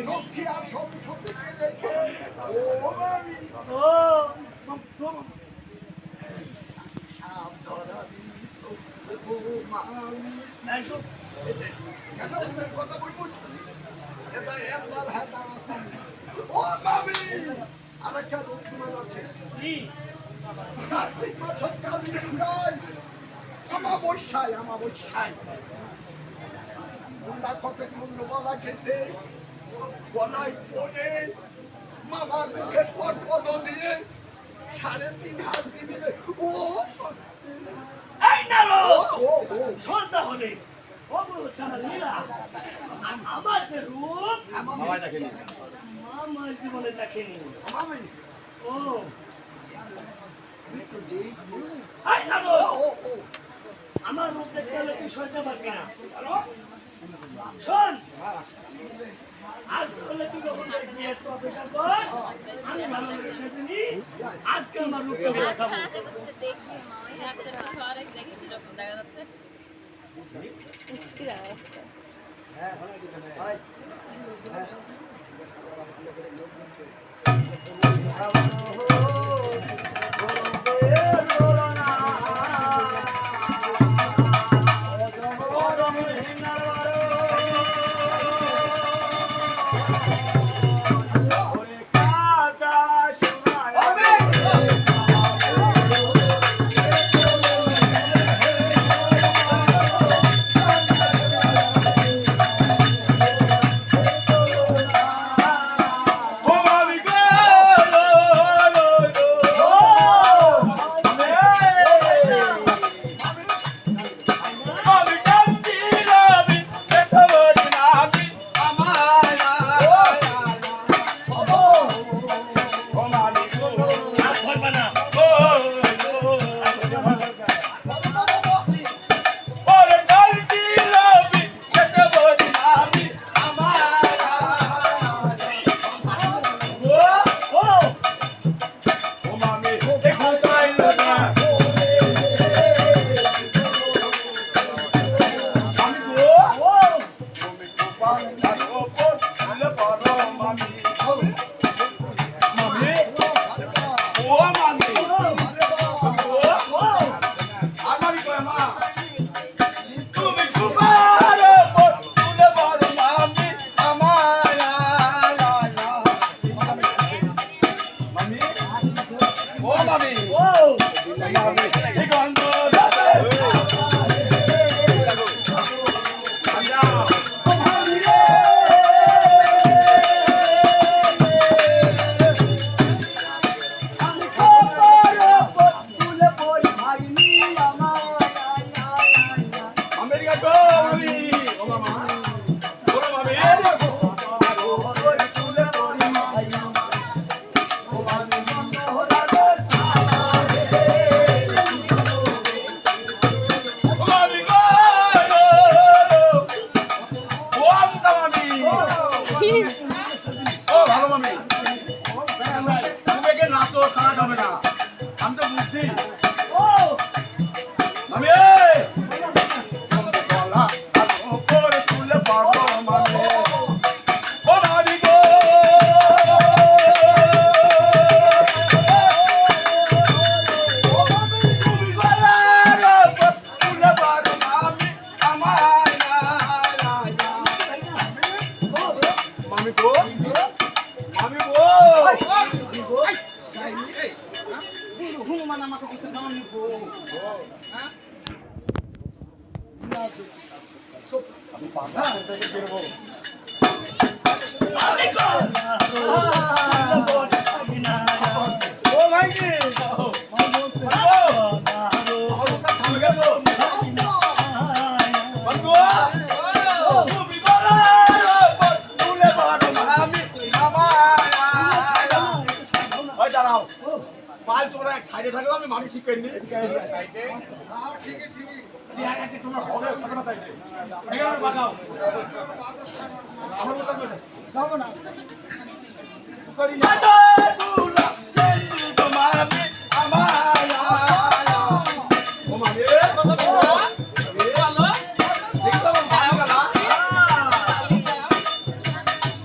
লক্ষ্মী আর সরস্বতীকে রেখে ও মামি ও সাপ ধরাবি ও মামি এইসব এসবের কথা বলবো এটা একবার হ্যাঁ ও মামি আরেকটা লক্ষ্মীমান আছে কি কার্তিক মাসের কালী পূজায় আমাবস্যায় তোমরা কত মূল্যবালা খেতে গলায় পরে মামার মুখের পর পদ দিয়ে 3.5 হাত দিবে ও এই নালো ও ও সন্তা হলে অবরোধ চালালিরা আমার যে রূপ মামাই দেখেনি আমার জীবনে দেখেনি মামি ও একটু দেখবো এই নালো ও ও আমার রূপ দেখতে হলে তুই সইতে পারবি না শোন আজ হলে তুই যখন দেখবি একটু অপেক্ষা কর আমি ভালো লাগে সেদিনই আজকে আমার রূপটা দেখাবো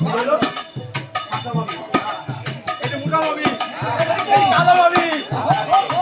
Hello? কালো ভাবি ও, ও,